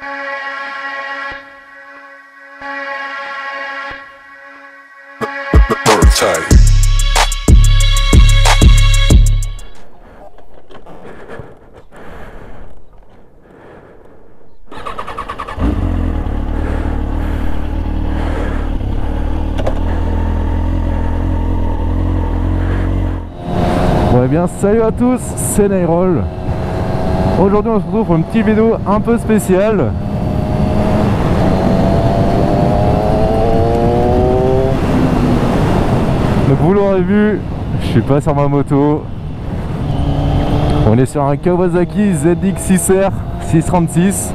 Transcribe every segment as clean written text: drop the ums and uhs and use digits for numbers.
Bon, eh bien, salut à tous, c'est Nairol. Aujourd'hui, on se retrouve pour une petite vidéo un peu spéciale. Donc, vous l'aurez vu, je suis pas sur ma moto. On est sur un Kawasaki ZX6R 636,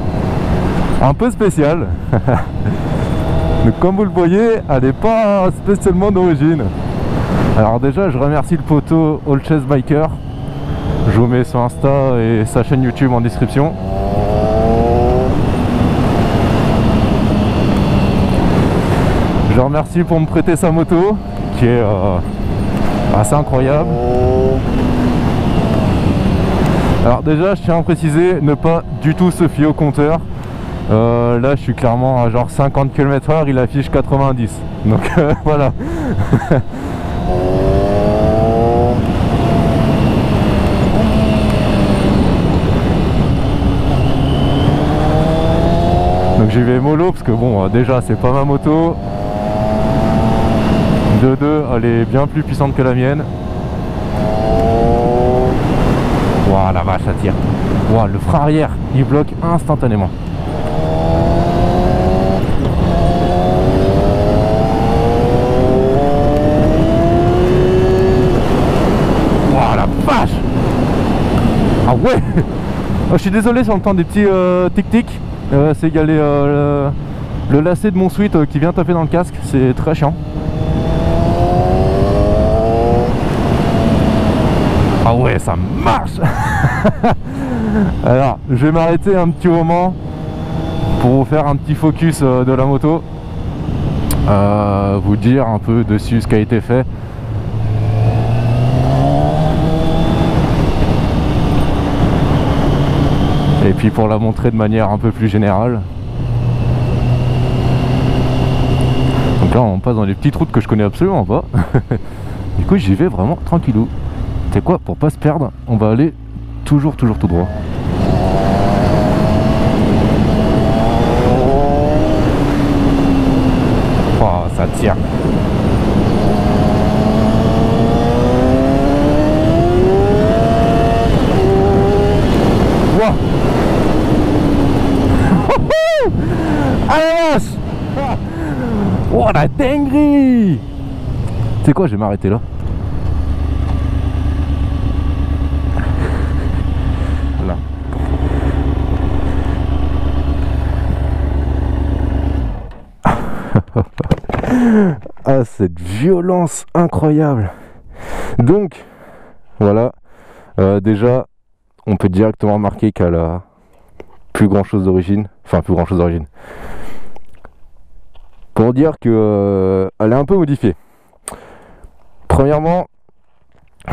un peu spécial. Donc, comme vous le voyez, elle n'est pas spécialement d'origine. Alors déjà, je remercie le poteau All Chess Biker. Je vous mets son Insta et sa chaîne YouTube en description. Je le remercie pour me prêter sa moto, qui est assez incroyable. Alors déjà, je tiens à préciser, ne pas du tout se fier au compteur. Là, je suis clairement à genre 50 km/h, il affiche 90. Donc voilà. Donc j'y vais mollo parce que bon, déjà c'est pas ma moto. De deux, elle est bien plus puissante que la mienne. Waouh, la vache, ça tire. Waouh, le frein arrière, il bloque instantanément. Waouh, la vache. Ah ouais. Oh, je suis désolé sur le temps des petits tic-tic. C'est égalé le lacet de mon sweat qui vient taper dans le casque, c'est très chiant. Ah ouais, ça marche. Alors, je vais m'arrêter un petit moment pour vous faire un petit focus de la moto, vous dire un peu dessus ce qui a été fait. Et puis pour la montrer de manière un peu plus générale. Donc là on passe dans des petites routes que je connais absolument pas. Du coup j'y vais vraiment tranquillou. C'est quoi, pour pas se perdre, on va aller toujours tout droit. Oh, ça tire. Wow. Ah la vache. Oh la dinguerie. C'est quoi, je vais m'arrêter là. Là. Ah, cette violence incroyable. Donc voilà, déjà on peut directement remarquer qu'elle a plus grand chose d'origine. Enfin, plus grand chose d'origine. Pour dire que elle est un peu modifiée. Premièrement,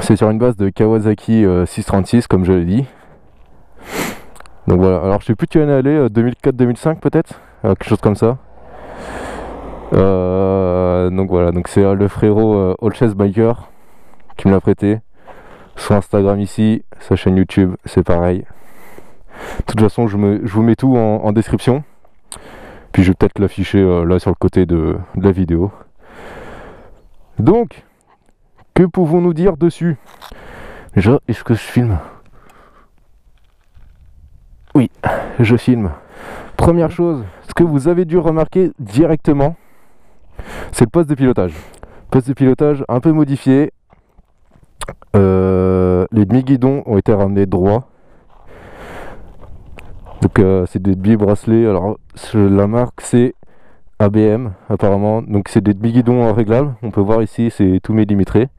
c'est sur une base de Kawasaki 636, comme je l'ai dit. Donc voilà, alors je sais plus qui en est allé, 2004-2005 peut-être, quelque chose comme ça. Donc voilà, donc c'est le frérot All Chess Biker qui me l'a prêté. Son Instagram ici, sa chaîne YouTube, c'est pareil. De toute façon, je vous mets tout en description. Puis je vais peut-être l'afficher là sur le côté de la vidéo. Donc, que pouvons-nous dire dessus? Déjà, est-ce que je filme? Oui, je filme. Première chose, ce que vous avez dû remarquer directement, c'est le poste de pilotage. Poste de pilotage un peu modifié. Les demi-guidons ont été ramenés droits. Donc c'est des demi-bracelets. Alors la marque c'est ABM apparemment. Donc c'est des demi-guidons réglables. On peut voir ici, c'est tout millimétré.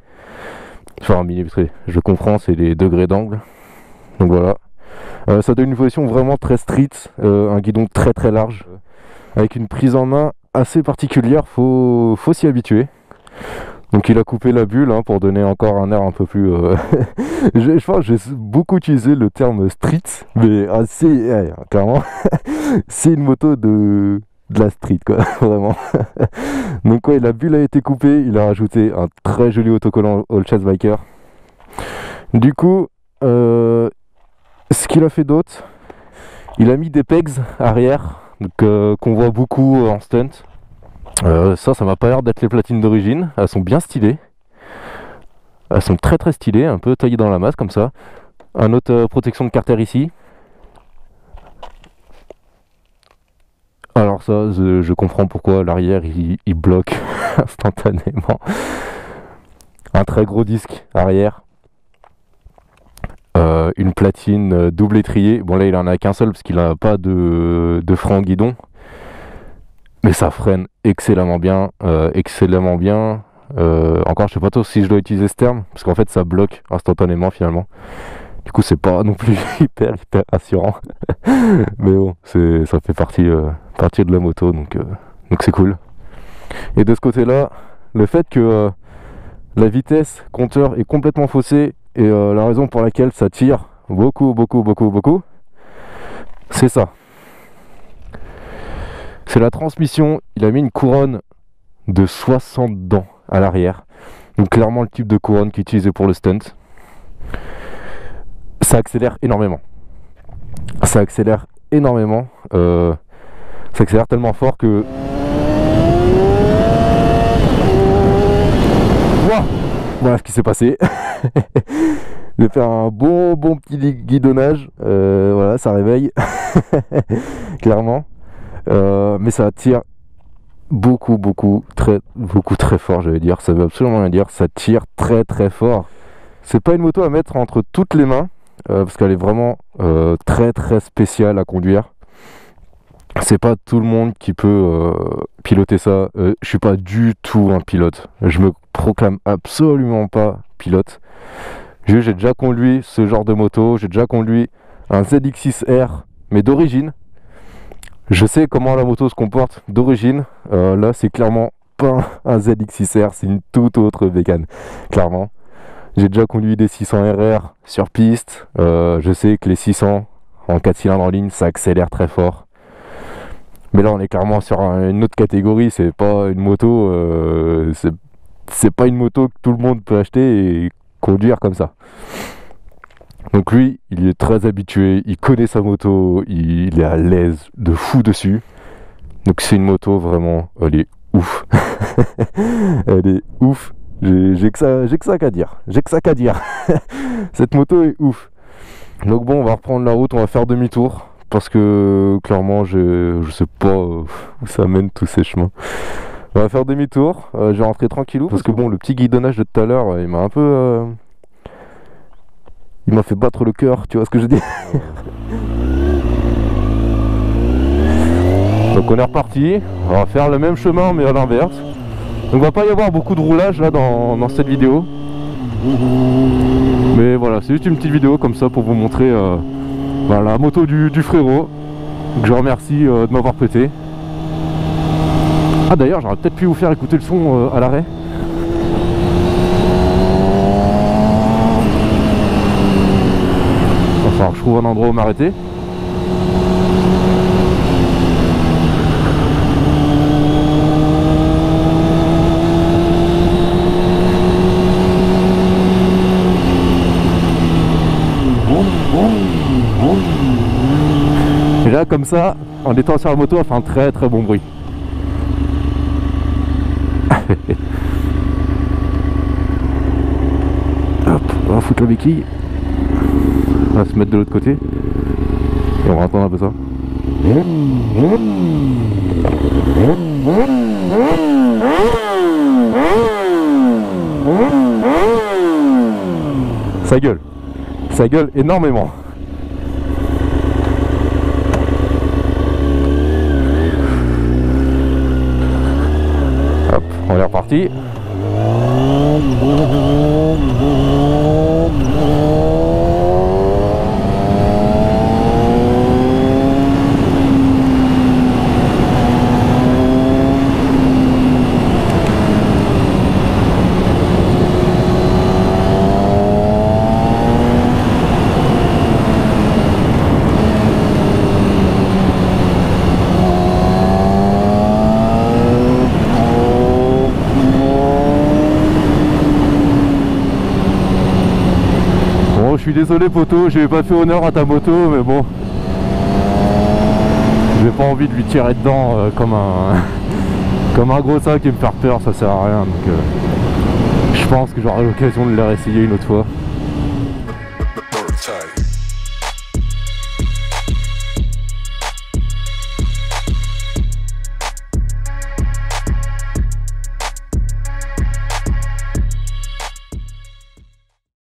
Enfin millimétré, je comprends, c'est les degrés d'angle. Donc voilà. Ça donne une position vraiment très street. Un guidon très large. Avec une prise en main assez particulière. Faut s'y habituer. Donc il a coupé la bulle hein, pour donner encore un air un peu plus... je pense que j'ai beaucoup utilisé le terme street, mais clairement, c'est une moto de la street quoi, vraiment. Donc ouais, la bulle a été coupée, il a rajouté un très joli autocollant All Chase Biker. Du coup, ce qu'il a fait d'autre, il a mis des pegs arrière, qu'on voit beaucoup en stunt. Ça m'a pas l'air d'être les platines d'origine, elles sont bien stylées. Elles sont très très stylées, un peu taillées dans la masse comme ça. Un autre protection de carter ici. Alors ça, je comprends pourquoi l'arrière il bloque instantanément. Un très gros disque arrière. Une platine double étrier. Bon là il en a qu'un seul parce qu'il n'a pas de frein en guidon. Mais ça freine excellemment bien. Encore je sais pas trop si je dois utiliser ce terme. Parce qu'en fait ça bloque instantanément finalement. Du coup c'est pas non plus hyper rassurant. Mais bon, ça fait partie de la moto, donc c'est cool. Et de ce côté-là, le fait que la vitesse compteur est complètement faussée et la raison pour laquelle ça tire beaucoup, c'est ça. C'est la transmission, il a mis une couronne de 60 dents à l'arrière. Donc clairement le type de couronne qu'il utilisait pour le stunt. Ça accélère énormément. Ça accélère tellement fort que... Wow, voilà ce qui s'est passé. J'ai fait un bon petit guidonnage. Voilà, ça réveille. Clairement. Mais ça tire beaucoup très fort, j'allais dire. Ça veut absolument rien dire. Ça tire très fort. C'est pas une moto à mettre entre toutes les mains. Parce qu'elle est vraiment très spéciale à conduire. C'est pas tout le monde qui peut piloter ça. Je suis pas du tout un pilote. Je me proclame absolument pas pilote. J'ai déjà conduit ce genre de moto. J'ai déjà conduit un ZX6R, mais d'origine. Je sais comment la moto se comporte d'origine. Là, c'est clairement pas un ZX6R, c'est une toute autre bécane, clairement. J'ai déjà conduit des 600 RR sur piste. Je sais que les 600 en 4 cylindres en ligne, ça accélère très fort. Mais là, on est clairement sur une autre catégorie. C'est pas une moto. C'est pas une moto que tout le monde peut acheter et conduire comme ça. Donc lui, il est très habitué. Il connaît sa moto. Il est à l'aise de fou dessus. Donc c'est une moto vraiment. Elle est ouf. Elle est ouf. J'ai que ça qu'à dire. Cette moto est ouf. Donc bon, on va reprendre la route, on va faire demi-tour. Parce que clairement, je sais pas où ça mène tous ces chemins. On va faire demi-tour. Je vais rentrer tranquillou. Parce que bon, le petit guidonnage de tout à l'heure, il m'a un peu... il m'a fait battre le cœur, tu vois ce que je dis. Donc on est reparti. On va faire le même chemin mais à l'inverse. Donc va pas y avoir beaucoup de roulage là dans cette vidéo. Mais voilà, c'est juste une petite vidéo comme ça pour vous montrer la moto du frérot. Que je remercie de m'avoir prêté. Ah d'ailleurs, j'aurais peut-être pu vous faire écouter le son à l'arrêt. Il va falloir que je trouve un endroit où m'arrêter. Et là, comme ça, en étant sur la moto, elle fait un très bon bruit. Hop, on va foutre la béquille. On va se mettre de l'autre côté. Et on va entendre un peu ça. Ça gueule énormément. Hop, on est reparti. suis désolé poto, j'ai pas fait honneur à ta moto, mais bon, j'ai pas envie de lui tirer dedans comme un gros sac et me faire peur, ça sert à rien. Donc je pense que j'aurai l'occasion de les réessayer une autre fois.